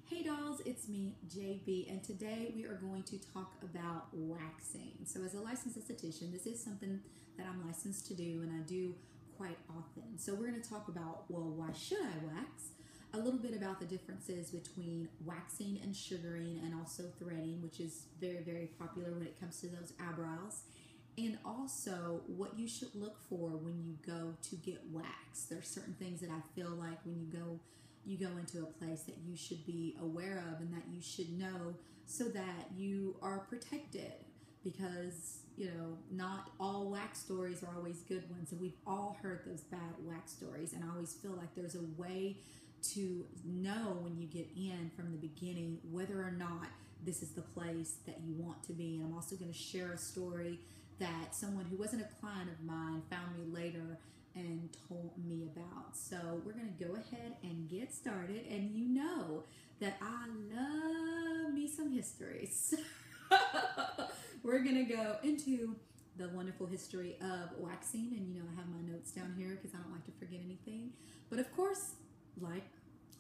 Hey dolls, it's me, JB, and today we are going to talk about waxing. So, as a licensed esthetician, this is something that I'm licensed to do and I do quite often. So, we're going to talk about, well, why should I wax? A little bit about the differences between waxing and sugaring, and also threading, which is very, very popular when it comes to those eyebrows. And also what you should look for when you go to get waxed. There's certain things that I feel like when you go into a place that you should be aware of and that you should know so that you are protected, because not all wax stories are always good ones, and we've all heard those bad wax stories, and I always feel like there's a way to know when you get in from the beginning whether or not this is the place that you want to be. And I'm also going to share a story that someone who wasn't a client of mine found me later and told me about. So we're going to go ahead and get started. And you know that I love me some history. So we're going to go into the wonderful history of waxing. And I have my notes down here because I don't like to forget anything. But of course, like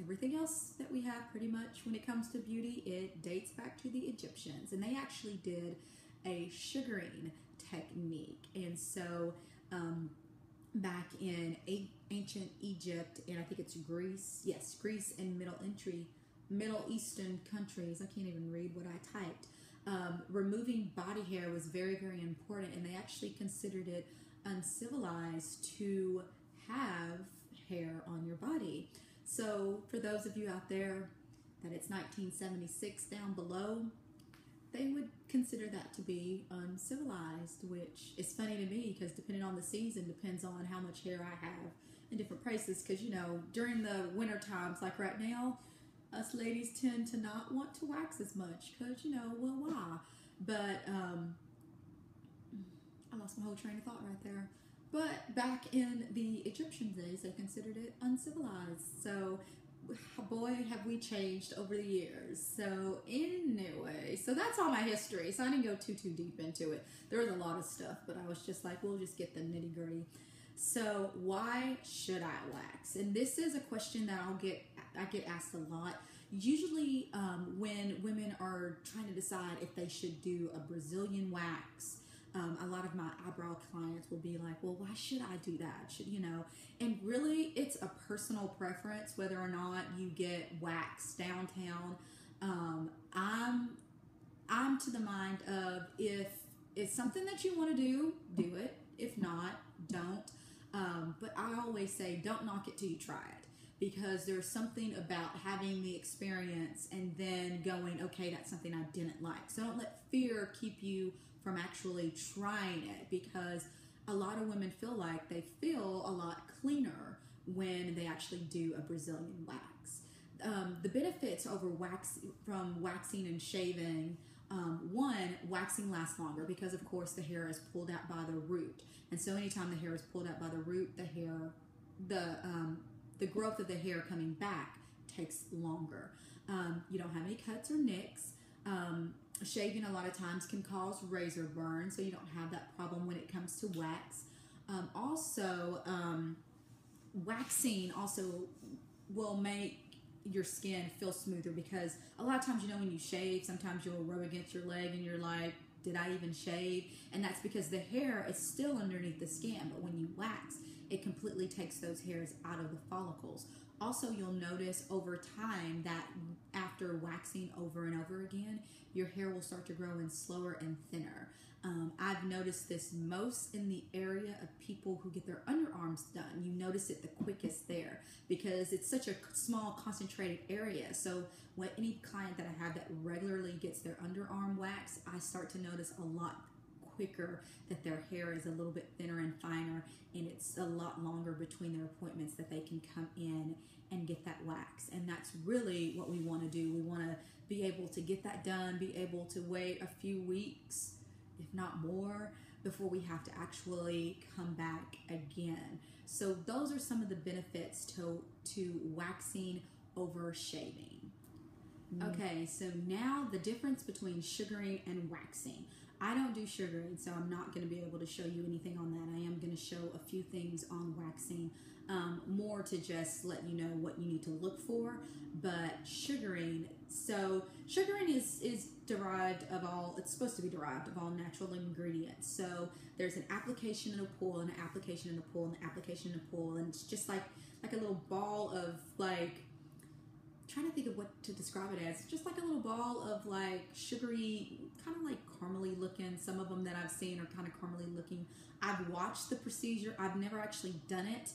everything else that we have pretty much when it comes to beauty, it dates back to the Egyptians. And they actually did a sugaring technique. And so back in ancient Egypt, and I think it's Greece, yes, Greece and Middle Eastern countries, I can't even read what I typed, removing body hair was very, very important, and they actually considered it uncivilized to have hair on your body. So for those of you out there that it's 1976 down below, they would consider that to be uncivilized, which is funny to me because depending on the season, depends on how much hair I have in different places. Because during the winter times, like right now, us ladies tend to not want to wax as much because well, why? But I lost my whole train of thought right there. But back in the Egyptian days, they considered it uncivilized. So boy, have we changed over the years. So anyway, so that's all my history. So I didn't go too deep into it. There was a lot of stuff, but I was just like, we'll just get the nitty gritty. So why should I wax? And this is a question that I get asked a lot. Usually when women are trying to decide if they should do a Brazilian wax, a lot of my eyebrow clients will be like, well, why should I do that? And really it's a personal preference whether or not you get waxed downtown. I'm to the mind of, if it's something that you want to do it. If not, don't. But I always say, don't knock it till you try it. Because there's something about having the experience and then going, okay, that's something I didn't like. So don't let fear keep you from actually trying it, because a lot of women feel like they feel a lot cleaner when they actually do a Brazilian wax. The benefits over from waxing and shaving, one, waxing lasts longer because of course the hair is pulled out by the root. And so anytime the hair is pulled out by the root, the growth of the hair coming back takes longer. You don't have any cuts or nicks. Shaving a lot of times can cause razor burn, so you don't have that problem when it comes to wax. Waxing also will make your skin feel smoother, because a lot of times, when you shave, sometimes you'll rub against your leg and you're like, did I even shave? And that's because the hair is still underneath the skin, but when you wax, it completely takes those hairs out of the follicles. Also, you'll notice over time that after waxing over and over again, your hair will start to grow in slower and thinner. I've noticed this most in the area of people who get their underarms done. You notice it the quickest there because it's such a small concentrated area. So when any client that I have that regularly gets their underarm wax, I start to notice a lot quicker that their hair is a little bit thinner and finer, and it's a lot longer between their appointments that they can come in and get that wax. And that's really what we want to do. We want to be able to get that done, be able to wait a few weeks, if not more, before we have to actually come back again. So those are some of the benefits to waxing over shaving. Okay, so now the difference between sugaring and waxing. I don't do sugaring, so I'm not going to be able to show you anything on that. I am going to show a few things on waxing. more to just let you know what you need to look for. But sugaring, so sugaring is derived of all, it's supposed to be derived of all natural ingredients. So there's an application in a pool, and an application in a pool, and an application in a pool, and it's just like a little ball of like, trying to think of what to describe it as, just like a little ball of like sugary, kind of like caramely looking. Some of them that I've seen are kind of caramely looking. I've watched the procedure, I've never actually done it.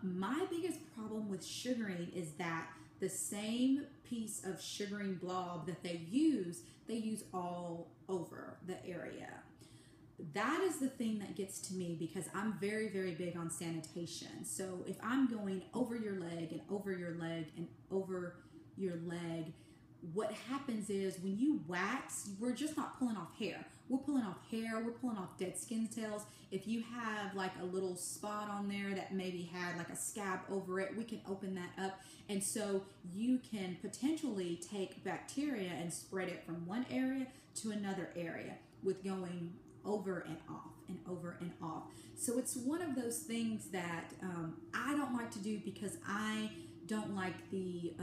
My biggest problem with sugaring is that the same piece of sugaring blob that they use all over the area. That is the thing that gets to me, because I'm very, very big on sanitation. So if I'm going over your leg and over your leg and over your leg, what happens is when you wax, we're just not pulling off hair. We're pulling off hair, we're pulling off dead skin cells. If you have like a little spot on there that maybe had like a scab over it, we can open that up. And so you can potentially take bacteria and spread it from one area to another area with going over and off and over and off. So it's one of those things that I don't like to do, because I don't like the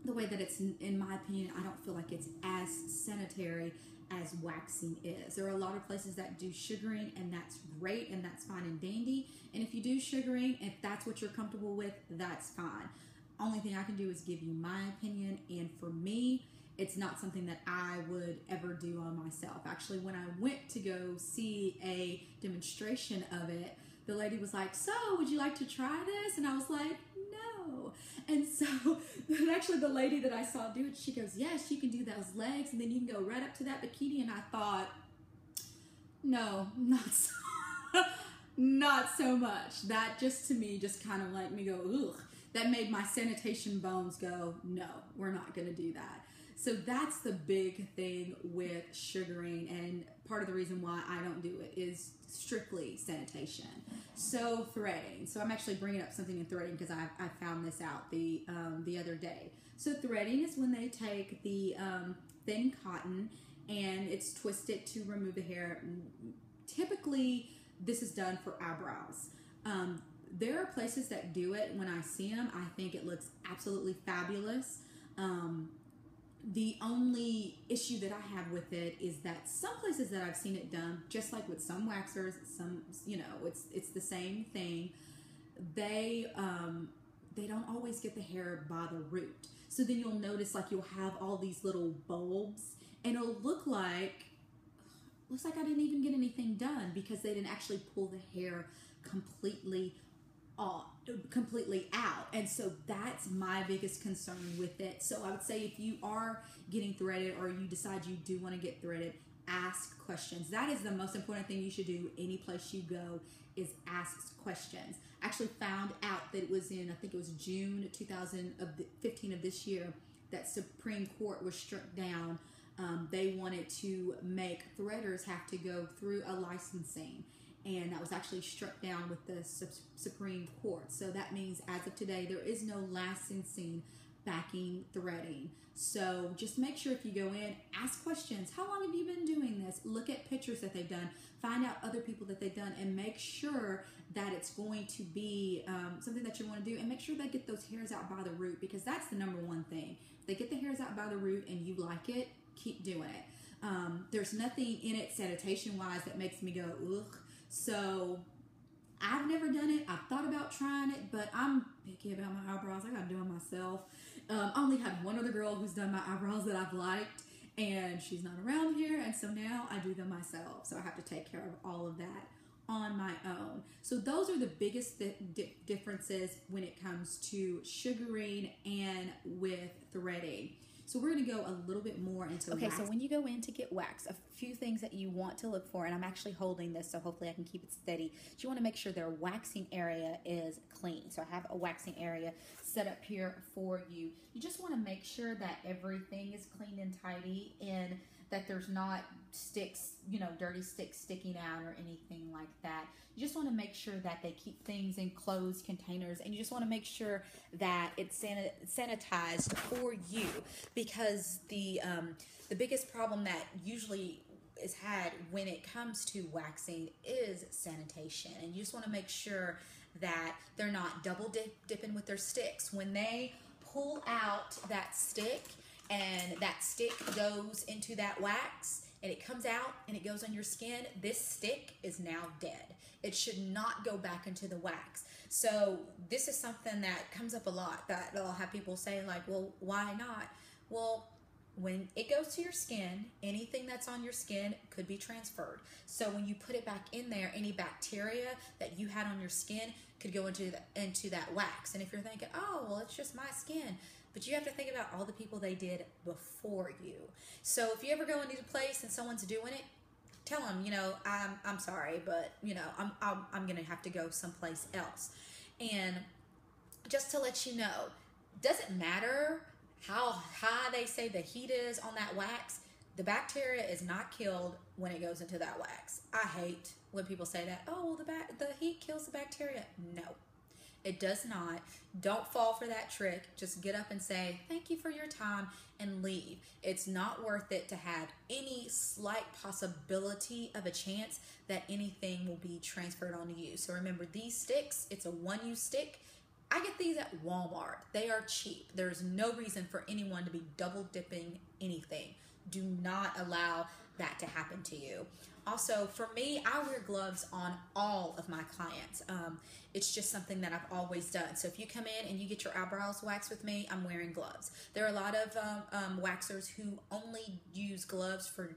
way that it's, in my opinion, I don't feel like it's as sanitary as waxing is. There are a lot of places that do sugaring, and that's great, and that's fine and dandy. And if you do sugaring, if that's what you're comfortable with, that's fine. Only thing I can do is give you my opinion, and for me, it's not something that I would ever do on myself. Actually, when I went to go see a demonstration of it, the lady was like, "So, would you like to try this?" And I was like, "No." And so, actually, the lady that I saw do it, she goes, "Yes, you can do those legs, and then you can go right up to that bikini." And I thought, no, not so, not so much. That just, to me, just kind of like me go, ugh. That made my sanitation bones go, no, we're not going to do that. So that's the big thing with sugaring, and part of the reason why I don't do it is strictly sanitation. So threading. So I'm actually bringing up something in threading because I found this out the other day. So threading is when they take the thin cotton and it's twisted to remove the hair. Typically, this is done for eyebrows. There are places that do it. When I see them, I think it looks absolutely fabulous. The only issue that I have with it is that some places that I've seen it done, just like with some waxers, some, it's the same thing. They don't always get the hair by the root. So then you'll notice like you'll have all these little bulbs, and it'll looks like I didn't even get anything done, because they didn't actually pull the hair completely out. And so that's my biggest concern with it. So I would say, if you are getting threaded, or you decide you do want to get threaded, ask questions. That is the most important thing you should do any place you go, is ask questions. I actually found out that it was in, I think it was June 2015 of this year, that Supreme Court was struck down. They wanted to make threaders have to go through a licensing, and that was actually struck down with the Supreme Court. So that means, as of today, there is no licensing backing threading. So just make sure, if you go in, ask questions. How long have you been doing this? Look at pictures that they've done. Find out other people that they've done, and make sure that it's going to be something that you want to do, and make sure they get those hairs out by the root, because that's the number one thing. If they get the hairs out by the root and you like it, keep doing it. There's nothing in it sanitation-wise that makes me go, ugh. So I've never done it. I've thought about trying it, but I'm picky about my eyebrows. I gotta do them myself. I only had one other girl who's done my eyebrows that I've liked, and she's not around here, and so now I do them myself. So I have to take care of all of that on my own. So those are the biggest differences when it comes to sugaring and with threading. So we're going to go a little bit more into wax. So when you go in to get wax, a few things that you want to look for, and I'm actually holding this, so hopefully I can keep it steady. So you want to make sure their waxing area is clean. So I have a waxing area set up here for you. You just want to make sure that everything is clean and tidy, and that there's not sticks, dirty sticks sticking out or anything like that. You just want to make sure that they keep things in closed containers, and you just want to make sure that it's sanitized for you, because the biggest problem that usually is had when it comes to waxing is sanitation, and you just want to make sure that they're not double dipping with their sticks. When they pull out that stick and that stick goes into that wax and it comes out and it goes on your skin, this stick is now dead. It should not go back into the wax. So this is something that comes up a lot, that I'll have people say like, well, why not? Well, when it goes to your skin, anything that's on your skin could be transferred. So when you put it back in there, any bacteria that you had on your skin could go into that wax. And if you're thinking, oh, well, it's just my skin, but you have to think about all the people they did before you. So if you ever go into a place and someone's doing it, tell them, you know, I'm sorry, but you know, I'm gonna have to go someplace else. And just to let you know, doesn't matter how high they say the heat is on that wax, the bacteria is not killed when it goes into that wax. I hate when people say that, oh, well, the heat kills the bacteria. No, it does not. Don't fall for that trick. Just get up and say, thank you for your time, and leave. It's not worth it to have any slight possibility of a chance that anything will be transferred onto you. So remember, these sticks, it's a one-use stick. I get these at Walmart. They are cheap. There's no reason for anyone to be double dipping anything. Do not allow that to happen to you. Also, for me, I wear gloves on all of my clients. It's just something that I've always done. So if you come in and you get your eyebrows waxed with me, I'm wearing gloves. There are a lot of waxers who only use gloves for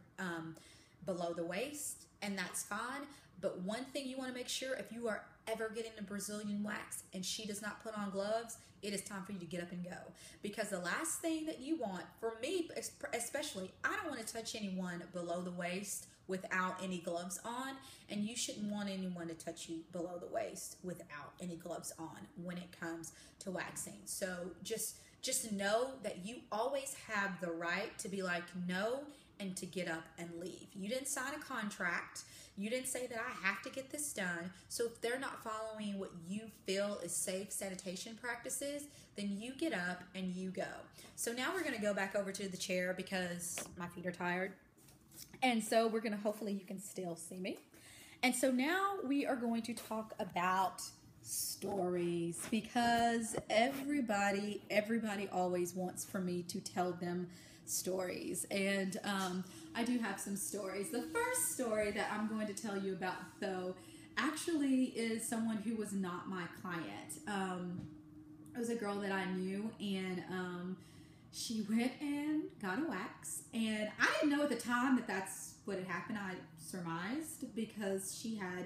below the waist, and that's fine. But one thing you want to make sure, if you are ever getting a Brazilian wax and she does not put on gloves, it is time for you to get up and go. Because the last thing that you want, for me especially, I don't want to touch anyone below the waist without any gloves on, and you shouldn't want anyone to touch you below the waist without any gloves on when it comes to waxing. So just know that you always have the right to be like, no, and to get up and leave. You didn't sign a contract. You didn't say that I have to get this done. So if they're not following what you feel is safe sanitation practices, then you get up and you go. So now we're going to go back over to the chair because my feet are tired. And so we're going to, hopefully you can still see me. And so now we are going to talk about stories, because everybody always wants for me to tell them stories. And I do have some stories. The first story that I'm going to tell you about, though, actually is someone who was not my client. It was a girl that I knew, and she went and got a wax, and I didn't know at the time that that's what had happened. I surmised because she had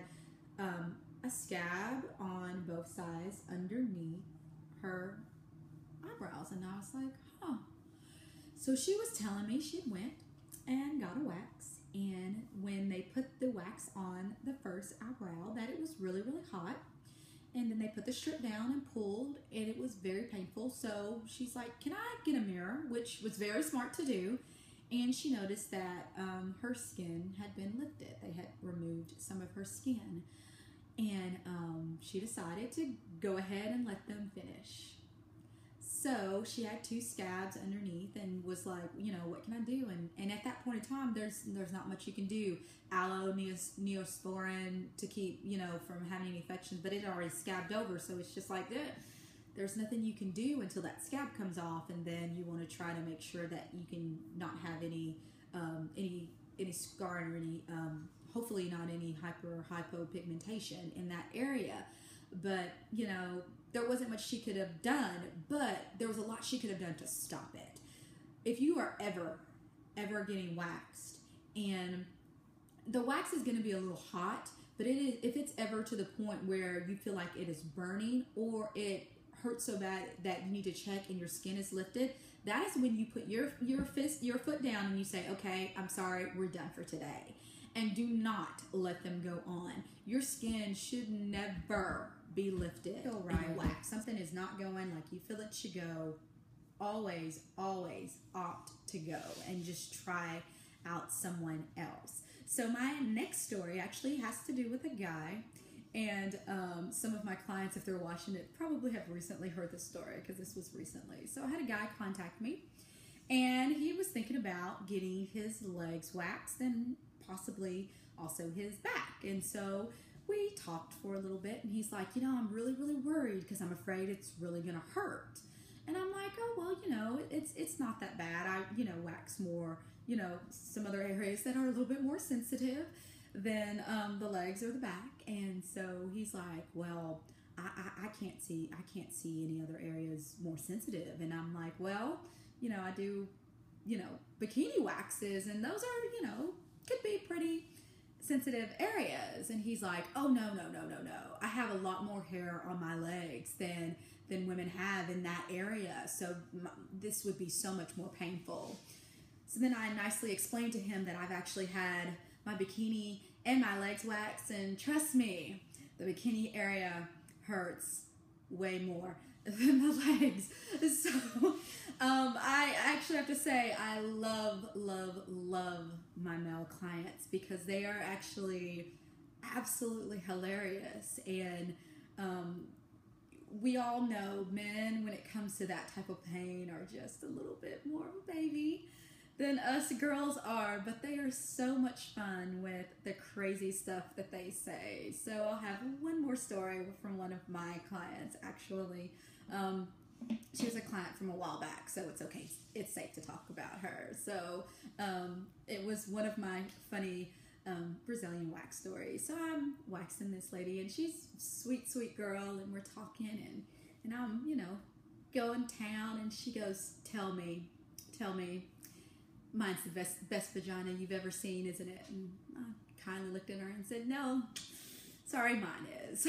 a scab on both sides underneath her eyebrows, and I was like, huh. So she was telling me she went and got a wax, and when they put the wax on the first eyebrow, that it was really, really hot, and then they put the strip down and pulled, and it was very painful. So she's like, can I get a mirror? Which was very smart to do. And she noticed that her skin had been lifted. They had removed some of her skin, and she decided to go ahead and let them finish. So she had two scabs underneath and was like, you know, what can I do? And at that point in time, there's not much you can do. Aloe, Neosporin to keep, you know, from having any infections, but it already scabbed over. So it's just like, there's nothing you can do until that scab comes off. And then you want to try to make sure that you can not have any scarring or any, hopefully not any hypopigmentation in that area. But, you know, there wasn't much she could have done, but there was a lot she could have done to stop it. If you are ever getting waxed, and the wax is going to be a little hot, but if it's ever to the point where you feel like it is burning or it hurts so bad that you need to check and your skin is lifted, that is when you put your foot down and you say, okay, I'm sorry, we're done for today. And do not let them go on. Your skin should never be lifted. Feel right. Wax. Something is not going like you feel it should go. Always opt to go and just try out someone else. So my next story actually has to do with a guy, and some of my clients, if they're watching it, probably have recently heard this story because this was recently. So I had a guy contact me, and he was thinking about getting his legs waxed and possibly also his back. And so we talked for a little bit, and he's like, I'm really, really worried because I'm afraid it's really going to hurt. And I'm like, oh, well, it's not that bad. I, wax more, some other areas that are a little bit more sensitive than the legs or the back. And so he's like, well, I can't see any other areas more sensitive. And I'm like, well, I do, bikini waxes, and those are, could be pretty sensitive areas. And he's like, oh, no. I have a lot more hair on my legs than women have in that area. So this would be so much more painful. So then I nicely explained to him that I've actually had my bikini and my legs waxed, and trust me, the bikini area hurts way more than the legs. So I actually have to say I love my male clients because they are actually absolutely hilarious. And we all know men, when it comes to that type of pain, are just a little bit more of a baby than us girls are, but they are so much fun with the crazy stuff that they say. So I'll have one more story from one of my clients, actually. She was a client from a while back, so it's okay. It's safe to talk about her. So it was one of my funny Brazilian wax stories. So I'm waxing this lady, and she's a sweet girl, and we're talking, and I'm, going town, and she goes, tell me, mine's the best vagina you've ever seen, isn't it? And I kindly looked at her and said, no, sorry, mine is.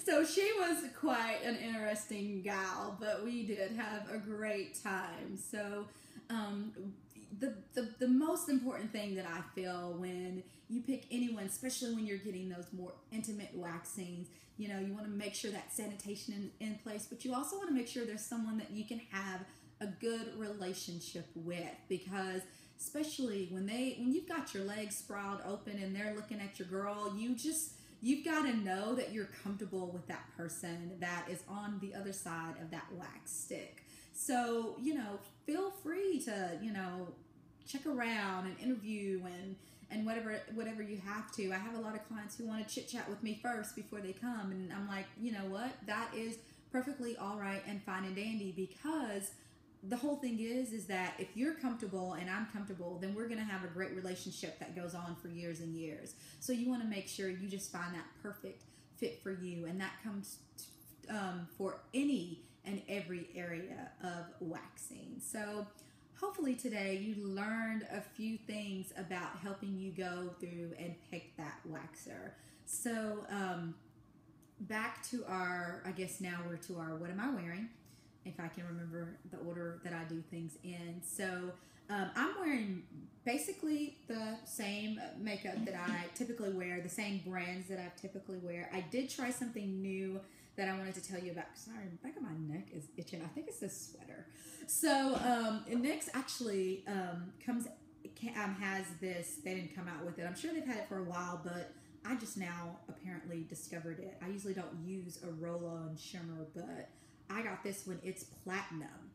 So she was quite an interesting gal, but we did have a great time. So the most important thing that I feel when you pick anyone, especially when you're getting those more intimate waxings, you want to make sure that sanitation in place, but you also want to make sure there's someone that you can have a good relationship with, because especially when you've got your legs sprawled open and they're looking at your girl, you've got to know that you're comfortable with that person that is on the other side of that wax stick. So, feel free to, check around and interview and whatever you have to. I have a lot of clients who want to chit chat with me first before they come. And I'm like, you know what? That is perfectly all right and fine and dandy, because the whole thing is that if you're comfortable and I'm comfortable, then we're going to have a great relationship that goes on for years and years. So you want to make sure you just find that perfect fit for you. And that comes for any and every area of waxing. So hopefully today you learned a few things about helping you go through and pick that waxer. So back to I guess now we're to our what am I wearing, if I can remember the order that I do things in. So I'm wearing basically the same makeup that I typically wear, the same brands that I typically wear. I did try something new that I wanted to tell you about. Sorry, the back of my neck is itching. I think it's this sweater. So NYX actually has this. They didn't come out with it. I'm sure they've had it for a while, but I just now apparently discovered it. I usually don't use a roll-on shimmer, but I got this one. It's platinum.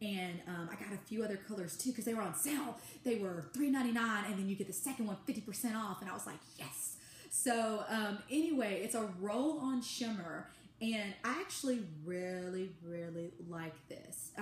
And I got a few other colors too because they were on sale. They were $3.99, and then you get the second one 50% off. And I was like, yes. So anyway, it's a roll-on shimmer, and I actually really, really like this.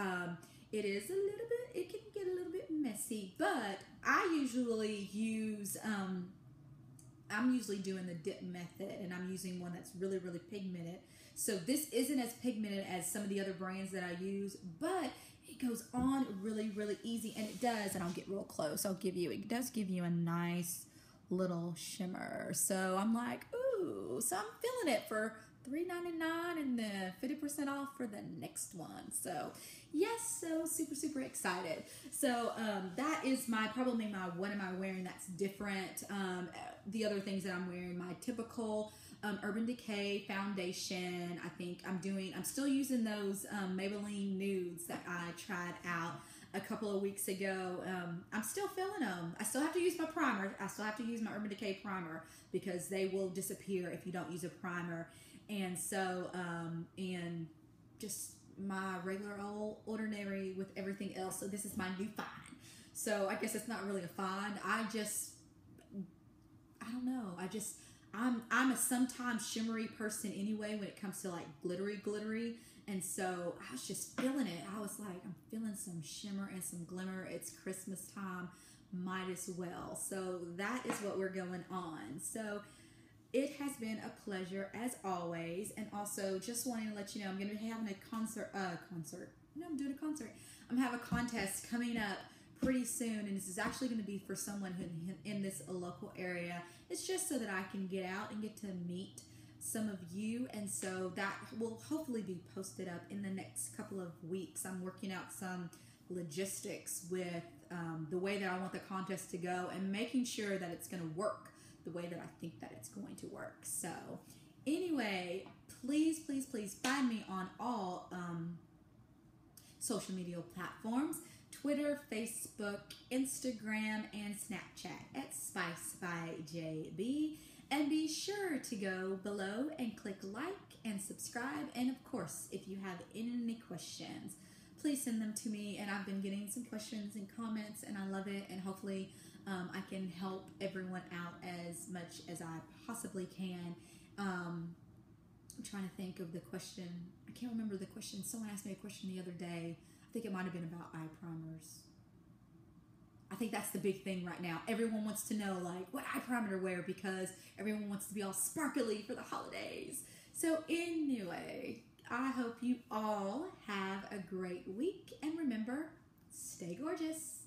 It is a little bit, it can get a little bit messy, but I usually use, I'm usually doing the dip method, and I'm using one that's really, really pigmented. So this isn't as pigmented as some of the other brands that I use, but it goes on really, really easy, and it does, and I'll get real close. It does give you a nice little shimmer. So I'm like, ooh, so I'm feeling it for $3.99 and then 50% off for the next one. So yes, so super, super excited. So that is probably my what am I wearing that's different. The other things that I'm wearing, my typical Urban Decay foundation. I think I'm still using those Maybelline nudes that I tried out a couple of weeks ago. I'm still feeling them. I still have to use my primer. I still have to use my Urban Decay primer because they will disappear if you don't use a primer. And so, and just my regular old ordinary with everything else. So this is my new find. So I guess it's not really a find. I I don't know. I'm a sometimes shimmery person anyway when it comes to like glittery. And so I was just feeling it. I was like, I'm feeling some shimmer and some glimmer. It's Christmas time. Might as well. So that is what we're going on. So it has been a pleasure as always. And also just wanting to let you know, I'm going to be having a concert. No, I'm doing a concert. I'm having a contest coming up pretty soon, and this is actually going to be for someone who in this local area. It's just so that I can get out and get to meet some of you, and so that will hopefully be posted up in the next couple of weeks. I'm working out some logistics with the way that I want the contest to go and making sure that it's going to work the way that I think that it's going to work. So anyway, please find me on all social media platforms: Twitter, Facebook, Instagram, and Snapchat at Spice by JB. And be sure to go below and click like and subscribe. And of course, if you have any questions, please send them to me. And I've been getting some questions and comments, and I love it. And hopefully I can help everyone out as much as I possibly can. I'm trying to think of the question. I can't remember the question. Someone asked me a question the other day. I think it might have been about eye primers. I think that's the big thing right now. Everyone wants to know, like, what eye primer to wear because everyone wants to be all sparkly for the holidays. So anyway, I hope you all have a great week. And remember, stay gorgeous.